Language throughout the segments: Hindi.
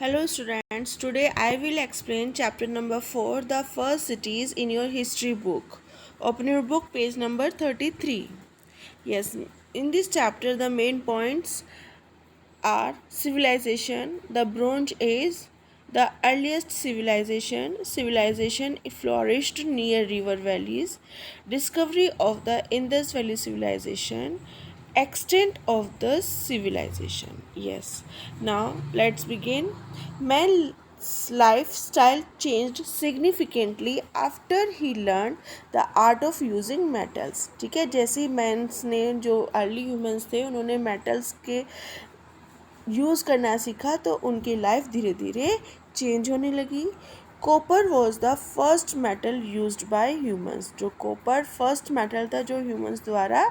Hello students, today I will explain chapter number 4, the first cities in your history book. Open your book, page number 33. Yes, in this chapter the main points are civilization, the Bronze Age, the earliest civilization flourished near river valleys, discovery of the Indus Valley civilization, extent of the civilization. Yes, now let's begin. Man's lifestyle changed significantly after he learned the art of using metals. ठीक है, जैसे ही मैंस ने जो अर्ली ह्यूमंस थे उन्होंने मेटल्स के यूज़ करना सीखा तो उनकी लाइफ धीरे धीरे चेंज होने लगी. Copper was the first metal used by humans. जो कॉपर फर्स्ट मेटल था जो ह्यूमंस द्वारा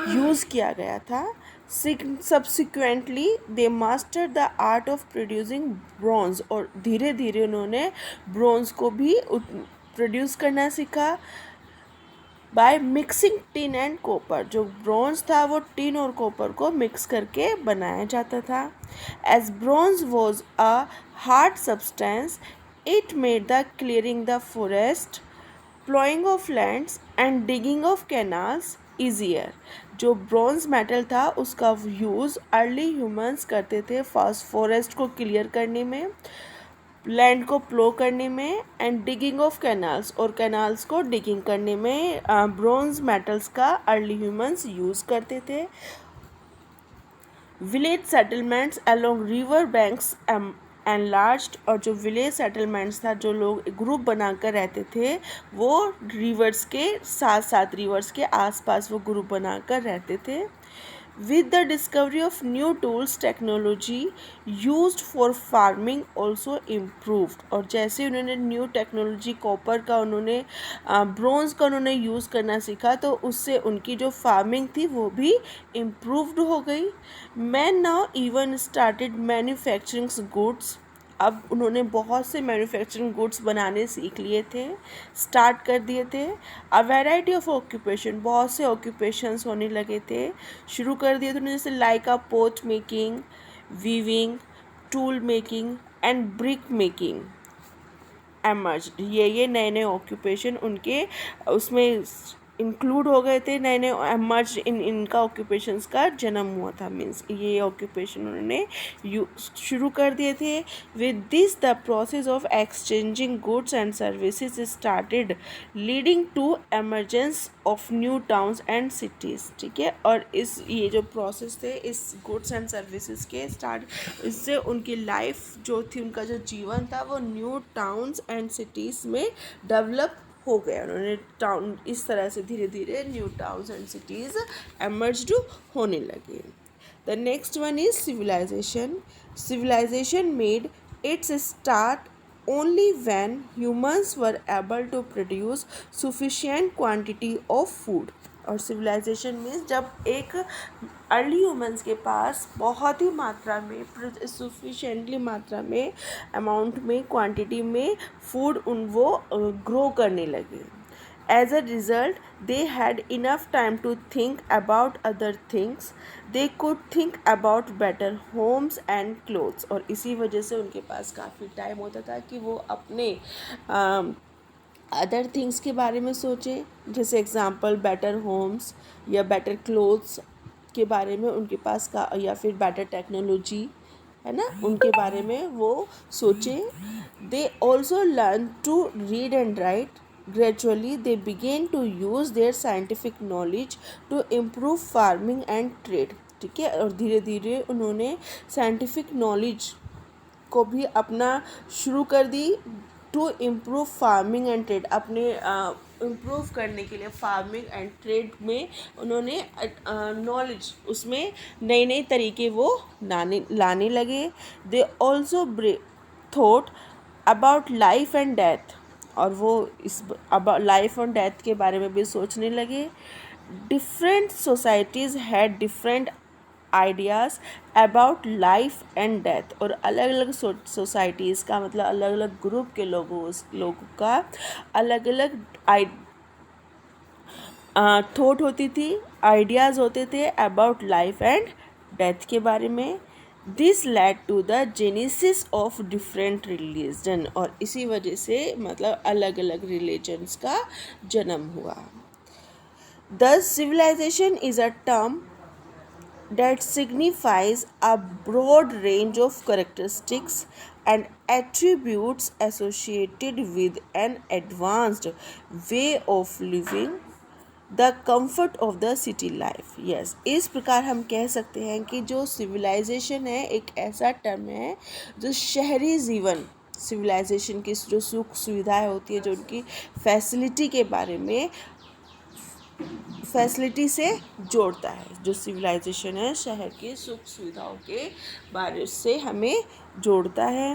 यूज़ किया गया था. Subsequently they master the art of producing bronze. और धीरे धीरे उन्होंने ब्रॉन्ज को भी प्रोड्यूस करना सीखा by mixing tin and copper. जो ब्रॉन्ज था वो टिन और कॉपर को मिक्स करके बनाया जाता था. As bronze was a hard substance it made the clearing the forest, ploughing of lands and digging of canals easier. जो ब्रॉन्ज मेटल था उसका यूज़ अर्ली ह्यूमंस करते थे फॉरेस्ट को क्लियर करने में, लैंड को प्लो करने में एंड डिगिंग ऑफ कैनाल्स, और कैनाल्स को डिगिंग करने में ब्रॉन्ज मेटल्स का अर्ली ह्यूमंस यूज़ करते थे. Village settlements along river banks enlarged. और जो विलेज सेटलमेंट्स था, जो लोग ग्रुप बनाकर रहते थे वो रिवर्स के साथ साथ रिवर्स के आसपास वो ग्रुप बनाकर रहते थे. With the discovery of new tools, technology used for farming also improved. और जैसे उन्होंने न्यू टेक्नोलॉजी कॉपर का उन्होंने ब्रॉन्ज का उन्होंने यूज़ करना सीखा तो उससे उनकी जो फार्मिंग थी वो भी इम्प्रूव्ड हो गई. Man now even started manufacturing goods. अब उन्होंने बहुत से मैन्युफैक्चरिंग गुड्स बनाने सीख लिए थे, स्टार्ट कर दिए थे. अ वैरायटी ऑफ ऑक्यूपेशन, बहुत से ऑक्यूपेशंस होने लगे थे, शुरू कर दिए थे उन्होंने. जैसे like a pot making, weaving, tool making and brick making emerge. ये नए नए ऑक्यूपेशन उनके उसमें इंक्लूड हो गए थे, नए नए एमर्ज इनका ऑक्यूपेशंस का जन्म हुआ था. मीन्स ये ऑक्यूपेशन उन्होंने शुरू कर दिए थे. With this the process of exchanging goods and services started leading to emergence of new towns and cities. ठीक है, और ये जो प्रोसेस थे इस गुड्स एंड सर्विसेज के स्टार्ट, इससे उनकी लाइफ जो थी, उनका जो जीवन था वो न्यू टाउन्स एंड सिटीज़ में डेवलप हो गया. उन्होंने टाउन इस तरह से धीरे धीरे new towns and cities emerged होने लगे. The next one is civilisation. Civilisation made its start only when humans were able to produce sufficient quantity of food. और सिविलाइजेशन मीन्स जब एक अर्ली ह्यूमंस के पास बहुत ही मात्रा में, सफिशेंटली मात्रा में, अमाउंट में, क्वांटिटी में फूड वो ग्रो करने लगे. As a result, they had enough time to think about other things. They could think about better homes and clothes. और इसी वजह से उनके पास काफ़ी टाइम होता था कि वो अपने अदर थिंग्स के बारे में सोचें. जैसे एग्जांपल बेटर होम्स या बेटर क्लोथ्स के बारे में उनके पास का, या फिर बेटर टेक्नोलॉजी है ना, उनके बारे में वो सोचें. They also learn to read and write. Gradually, they began to use their scientific knowledge to improve farming and trade. ठीक है, और धीरे धीरे उन्होंने साइंटिफिक नॉलेज को भी अपना शुरू कर दी to improve farming and trade. अपने इम्प्रूव करने के लिए फार्मिंग एंड ट्रेड में उन्होंने नॉलेज, उसमें नए नए तरीके वो लाने लगे. They also thought about life and death. और वो इस अब लाइफ और डेथ के बारे में भी सोचने लगे. Different societies had different ideas about life and death. और अलग अलग सोसाइटीज़ का मतलब अलग अलग ग्रुप के लोगों का अलग अलग थॉट होती थी, आइडियाज़ होते थे अबाउट लाइफ एंड डेथ के बारे में. This led to the genesis of different religion, और इसी वजह से मतलब अलग अलग रिलीजन्स का जन्म हुआ. Thus civilization is a term that signifies a broad range of characteristics and attributes associated with an advanced way of living, the comfort of the city life. Yes, इस प्रकार हम कह सकते हैं कि जो सिविलाइजेशन है एक ऐसा टर्म है जो शहरी जीवन, सिविलाइजेशन की जो सुख सुविधाएं होती है, जो उनकी फैसिलिटी के बारे में, फैसिलिटी से जोड़ता है. जो सिविलाइजेशन है शहर की सुख सुविधाओं के बारे से हमें जोड़ता है.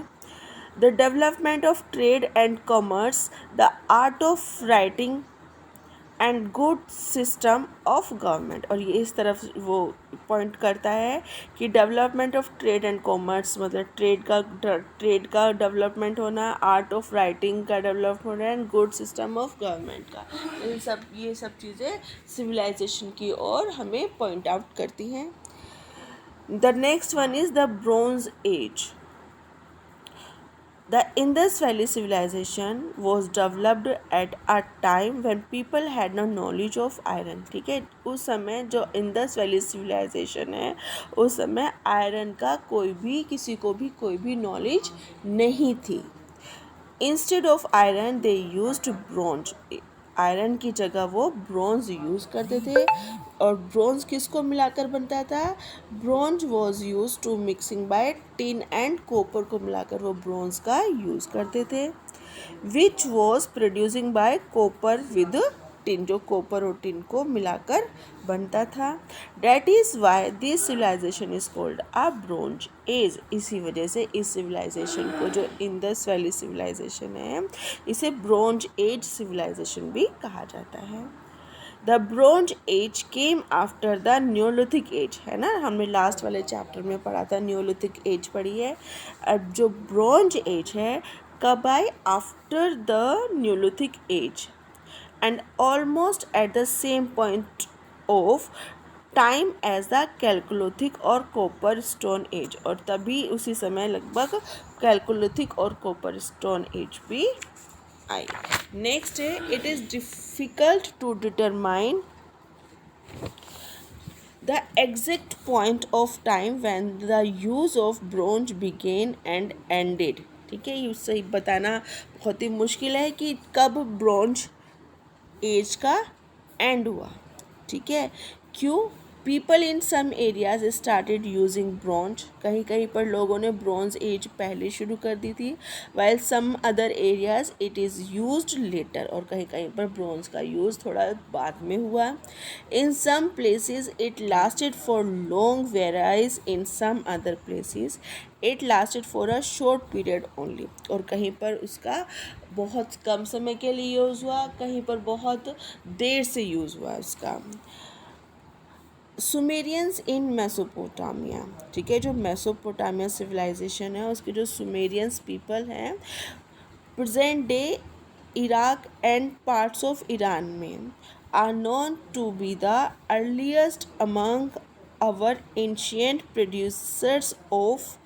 The development of trade and commerce, the art of writing and good system of government. और ये इस तरफ वो पॉइंट करता है कि development of trade and commerce मतलब ट्रेड का डेवलपमेंट होना, आर्ट ऑफ राइटिंग का डेवलप होना and good system of government का. ये सब चीज़ें सिविलाइजेशन की ओर हमें पॉइंट आउट करती हैं. The next one is the bronze as. The Indus Valley civilization was developed at a time when people had no knowledge of iron. ठीक है, उस समय जो इंडस वैली सिविलाइजेशन है उस समय आयरन का किसी को भी कोई भी नॉलेज नहीं थी. Instead of iron they used bronze. Iron की जगह वो ब्रॉन्ज यूज़ करते थे. और ब्रॉन्ज किसको मिलाकर बनता था? Bronze was use to mixing by tin and copper को मिलाकर वो ब्रॉन्ज का यूज़ करते थे. Which was producing by copper with tin, जो कॉपर और टिन को मिलाकर बनता था. That is why this civilisation is called a bronze age. इसी वजह से इस सिविलाइजेशन को, जो इंडस वैली सिविलाइजेशन है, इसे ब्रोंज एज सिविलाइजेशन भी कहा जाता है. The bronze age came after the neolithic age, है ना, हमने लास्ट वाले चैप्टर में पढ़ा था, न्योलिथिक एज पढ़ी है. अब जो ब्रोंज एज है कब आई? After the neolithic age and almost at the same point of time as the chalcolithic और कॉपर स्टोन एज. और तभी उसी समय लगभग कैलकुलिथिक और कॉपर स्टोन एज भी आई. नेक्स्ट है, it is difficult to determine the exact point of time when the use of bronze began and ended. ठीक है, ये सही बताना बहुत ही मुश्किल है कि कब ब्रोंज एज का एंड हुआ. ठीक है, क्यों? People in some areas started using bronze. कहीं कहीं पर लोगों ने ब्रॉन्ज एज पहले शुरू कर दी थी. While some other areas it is used later. और कहीं कहीं पर ब्रॉन्ज का यूज़ थोड़ा बाद में हुआ. In some places it lasted for long, varies in some other places it lasted for a short period only. और कहीं पर उसका बहुत कम समय के लिए यूज़ हुआ, कहीं पर बहुत देर से यूज़ हुआ उसका. Sumerians in Mesopotamia. ठीक है, जो मेसोपोटामिया सिविलाइजेशन है उसके जो सुमेरियंस पीपल हैं present day Iraq and parts of Iran में are known to be the earliest among our ancient producers of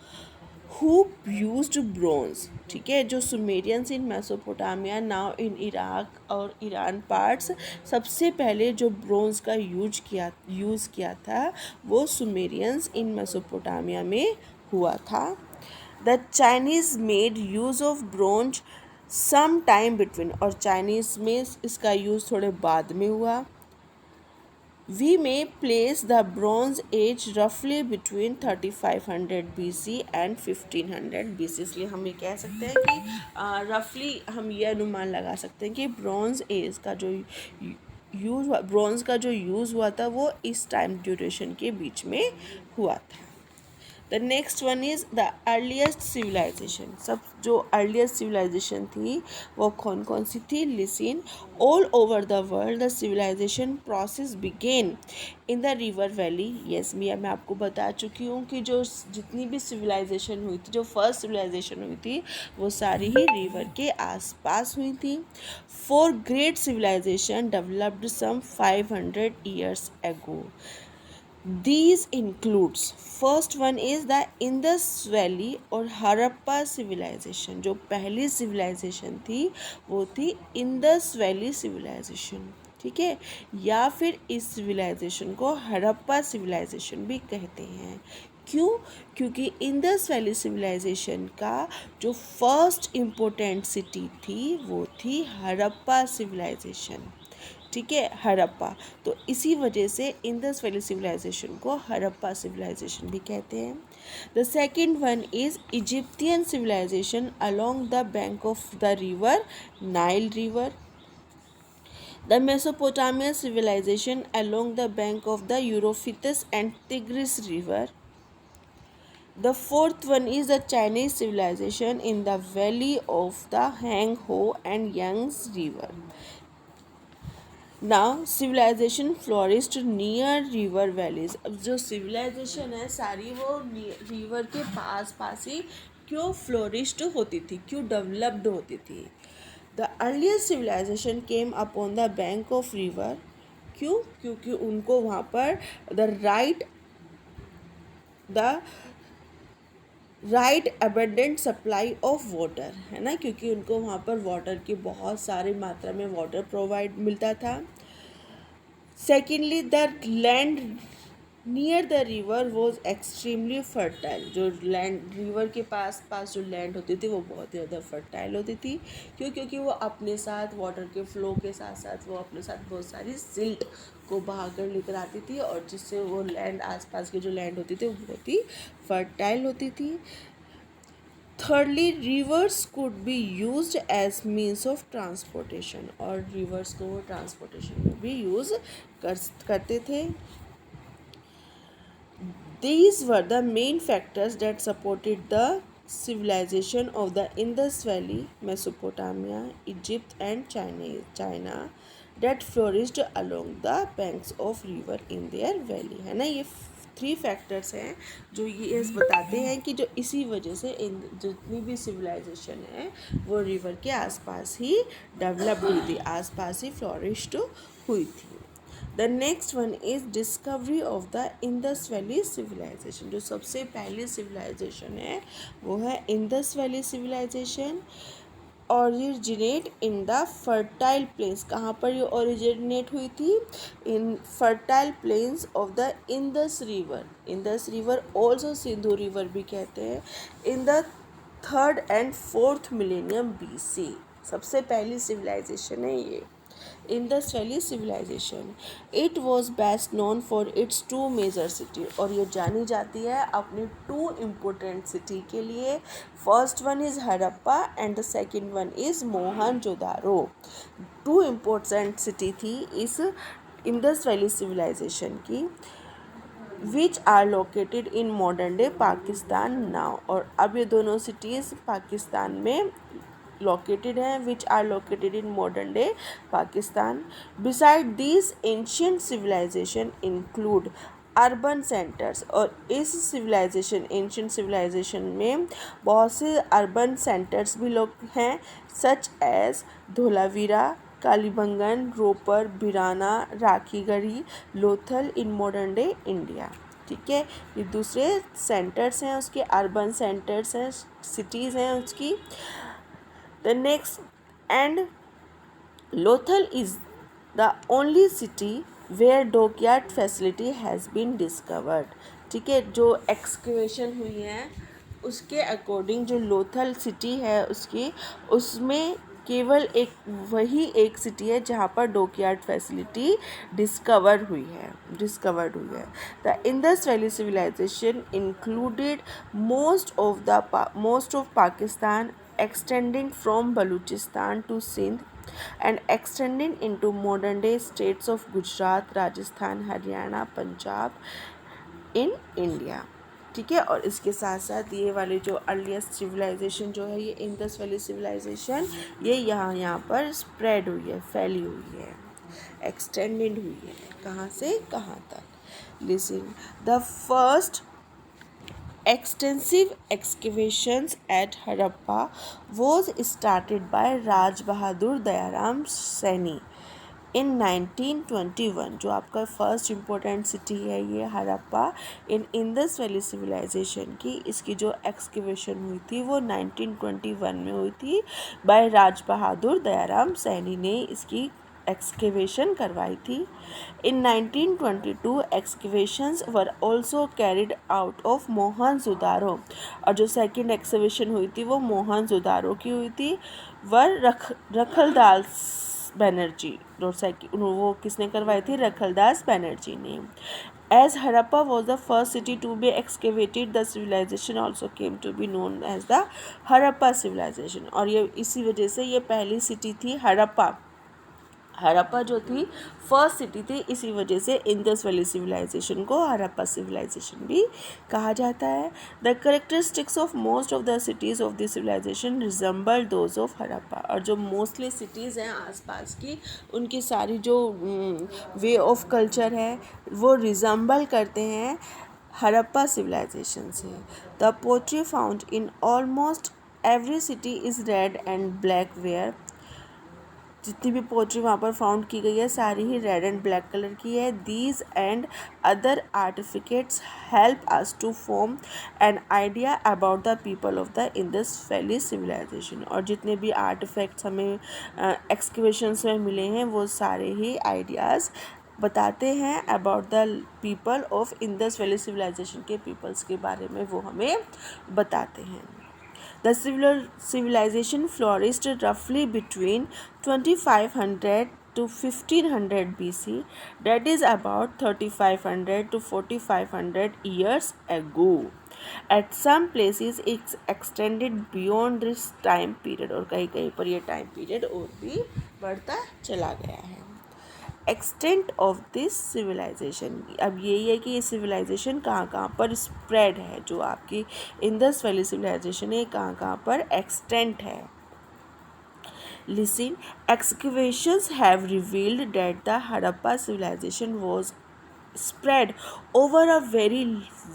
who used bronze. ठीक है, जो Sumerians in Mesopotamia now in Iraq और ईरान पार्ट्स, सबसे पहले जो ब्रोंज का यूज़ किया था वो सुमेरियंस इन मेसोपोटामिया में हुआ था. The Chinese made use of bronze some time between. और चाइनीज़ में इसका यूज़ थोड़े बाद में हुआ. We may place the Bronze Age roughly between 3500 BC and 1500 BC. इसलिए हम ये कह सकते हैं कि रफली हम ये अनुमान लगा सकते हैं कि ब्रॉन्ज एज का जो ब्रॉन्ज का जो यूज़ हुआ था वो इस टाइम ड्यूरेशन के बीच में हुआ था. The next one is the earliest civilisation. सब जो अर्लीस्ट सिविलाइजेशन थी वो कौन कौन सी थी? Listen. All over the world the civilisation process began in the river valley. Yes, मैं आपको बता चुकी हूँ कि जो जितनी भी सिविलाइजेशन हुई थी, जो फर्स्ट सिविलाइजेशन हुई थी वो सारी ही रिवर के आसपास हुई थी. Four great civilisation developed some 500 years ago. These includes first one is the Indus Valley और हड़प्पा सिविलाइजेशन। जो पहली सिविलाइजेशन थी वो थी इंडस वैली सिविलाइजेशन, ठीक है, या फिर इस सिविलाइजेशन को हड़प्पा सिविलाइजेशन भी कहते हैं। क्यों? क्योंकि इंडस वैली सिविलाइजेशन का जो फर्स्ट इम्पोर्टेंट सिटी थी वो थी हड़प्पा सिविलाइजेशन, ठीक है, हड़प्पा। तो इसी वजह से इंडस वैली सिविलाइजेशन को हड़प्पा सिविलाइजेशन भी कहते हैं। The second one is Egyptian civilisation along the bank of the river Nile river. The Mesopotamia civilisation along the bank of the Euphrates and Tigris river. The fourth one is the Chinese civilization in the valley of the Hangho and Yangtze River. Now civilisation flourished near river valleys. अब जो सिविलाइजेशन है सारी वो रिवर के पास ही क्यों फ्लोरिस्ट होती थी, क्यों डेवलप्ड होती थी। The earliest civilisation came upon the bank of river. क्यों? क्योंकि उनको वहाँ पर the right abundant supply of water, है ना, क्योंकि उनको वहाँ पर वाटर की बहुत सारी मात्रा में वाटर प्रोवाइड मिलता था। Secondly the land near the river was extremely fertile. जो लैंड रिवर के पास जो लैंड होती थी वो बहुत ही ज़्यादा फर्टाइल होती थी। क्यों? क्योंकि वो अपने साथ वाटर के फ्लो के साथ साथ वो अपने साथ बहुत सारी सिल्ट को बहा कर लेकर आती थी और जिससे वो लैंड आसपास की जो लैंड होती थी वो बहुत ही फर्टाइल होती थी। Thirdly rivers could be use as means of transportation. और रिवर्स को वो ट्रांसपोर्टेशन में भी यूज़ करते थे। These were the main factors that supported the civilization of the Indus Valley, Mesopotamia, Egypt and China that flourished along the banks of river in their valley, है ना। ये 3 फैक्टर्स हैं जो ये बताते हैं कि जो इसी वजह से जितनी भी सिविलाइजेशन है वो रिवर के आसपास ही डेवलप हुई थी, आसपास ही फ्लोरिश्ड हुई थी। The next one is discovery of the Indus valley civilisation. जो सबसे पहली सिविलाइजेशन है वो है Indus valley civilisation. Originate in the fertile plains. कहाँ पर ये ओरिजिनेट हुई थी? In fertile plains of the Indus river. Indus river also Sindhu river भी कहते हैं। In the 3rd and 4th millennium BC सबसे पहली सिविलाइजेशन है ये Indus valley civilisation. It was best known for its 2 major city. और ये जानी जाती है अपनी 2 इम्पोर्टेंट सिटी के लिए। First one is Harappa and the second one is Mohenjodaro. 2 important city थी इस इंडस वैली सिविलाइजेशन की, which are located in modern day Pakistan now. और अब ये दोनों सिटीज़ पाकिस्तान में located हैं, which are located in modern day Pakistan. Beside these ancient civilization include urban centres. और इस सिविलाइजेशन एंशियंट सिविलाइजेशन में बहुत से अर्बन सेंटर्स भी लोग हैं, such as Dholavira, Kalibangan, Ropar, Bhirrana, Rakhigarhi, Lothal in modern day India, ठीक है। ये दूसरे सेंटर्स हैं उसके, अर्बन सेंटर्स हैं, सिटीज़ हैं उसकी। The next, and Lothal is the only city where dockyard facility has been discovered, ठीक है। जो एक्सकेवेशन हुई है उसके अकॉर्डिंग जो लोथल सिटी है उसकी, उसमें केवल वही एक सिटी है जहाँ पर डॉकयार्ड फैसिलिटी डिस्कवर्ड हुई है। The Indus valley civilisation included most of Pakistan, extending from Baluchistan to Sindh and extending into modern day states of Gujarat, Rajasthan, Haryana, Punjab in India, ठीक है। और इसके साथ साथ ये वाली जो अर्लीस्ट सिविलाइजेशन जो है ये इंडस वैली सिविलाइजेशन, ये यहाँ पर स्प्रेड हुई है, फैली हुई है, एक्सटेंडेड हुई है। कहाँ से कहाँ तक? Listen, the first extensive excavations at Harappa was started by Raj Bahadur Dayaram Saini इन 1921 जो आपका फर्स्ट इम्पोर्टेंट सिटी है ये हड़प्पा इन इंडस वैली सिविलाइजेशन की, इसकी जो एक्सकेवेशन हुई थी वो 1921 में हुई थी। बाय राज बहादुर दयाराम सैनी ने इसकी एक्सकेवेशन करवाई थी। इन 1922 excavations were also carried out of Mohenjodaro, और जो सेकंड एक्सकेवेशन हुई थी वो मोहनजोदारो की हुई थी। वर रखलदास बनर्जी, वो किसने करवाई थी? रखलदास बनर्जी ने। As Harappa was the first city to be excavated, the civilization also came to be known as the Harappa civilization। और ये इसी वजह से ये पहली सिटी थी हड़प्पा। हड़प्पा जो थी फर्स्ट सिटी थी, इसी वजह से इंडस वैली सिविलाइजेशन को हड़प्पा सिविलाइजेशन भी कहा जाता है। The characteristics of most of the cities of this civilisation resemble those of Harappa, और जो मोस्टली सिटीज़ हैं आसपास की उनकी सारी जो वे ऑफ कल्चर है वो रिजेंबल करते हैं हड़प्पा सिविलाइजेशन से। The pottery found in almost every city is red and black ware, जितनी भी पोट्री वहाँ पर फाउंड की गई है सारी ही रेड एंड ब्लैक कलर की है। These and other artefacts help us to form an idea about the people of the Indus valley civilisation, और जितने भी आर्टिफैक्ट्स हमें एक्सकेवेशंस में मिले हैं वो सारे ही आइडियाज़ बताते हैं about the people of Indus valley civilisation के पीपल्स के बारे में, वो हमें बताते हैं। The civilization flourished roughly between 2500 to 1500 BC, that is about 3500 to 4500 years ago. At some places it's extended beyond this time period, और कहीं कहीं पर ये टाइम पीरियड और भी बढ़ता चला गया है। एक्सटेंट ऑफ दिस सिविलाइजेशन, अब यही है कि ये सिविलाइजेशन कहाँ पर स्प्रेड है, जो आपकी इंडस वैली सिविलाइजेशन है कहाँ पर एक्सटेंट है। Listen, excavations have revealed that the Harappa civilisation was spread over a very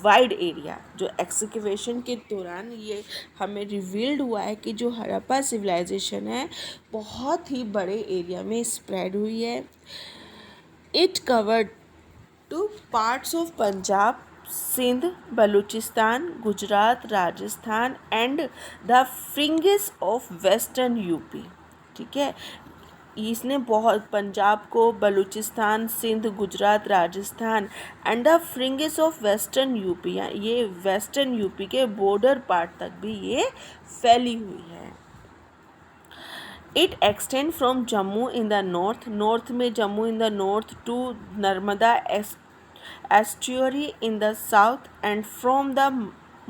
wide area. जो एक्सकेवेशन के दौरान ये हमें रिवील्ड हुआ है कि जो हड़प्पा सिविलाइजेशन है बहुत ही बड़े एरिया में स्प्रेड हुई है। It covered two parts of Punjab, Sindh, Balochistan, Gujarat, Rajasthan and the fringes of western UP। ठीक है, इसने बहुत पंजाब को, Baluchistan, Sindh, Gujarat, Rajasthan and the fringes of western UP, ये वेस्टर्न यूपी के बॉर्डर पार्ट तक भी ये फैली हुई है। It extends from Jammu in the north में Jammu in the north to Narmada estuary in the south, and from the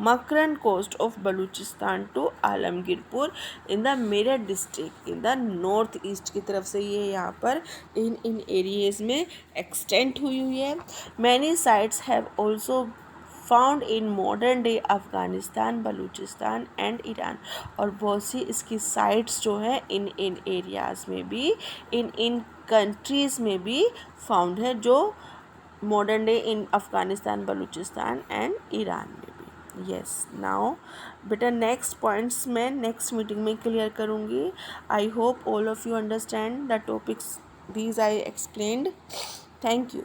Makran coast of Balochistan to Alamgirpur in the Meerut district in the north east की तरफ से ये यहाँ पर इन एरियाज में एक्सटेंड हुई है। Many sites have also found in modern day Afghanistan, Balochistan and Iran, और बहुत सी इसकी साइट्स जो हैं इन एरियाज़ में भी, इन कंट्रीज़ में भी फाउंड है, जो modern day in Afghanistan, Balochistan and Iran में भी। यस, नाउ बेटा नेक्स्ट पॉइंट्स मैं नेक्स्ट मीटिंग में क्लियर करूँगी। I hope all of you understand the topics these I explained. Thank you.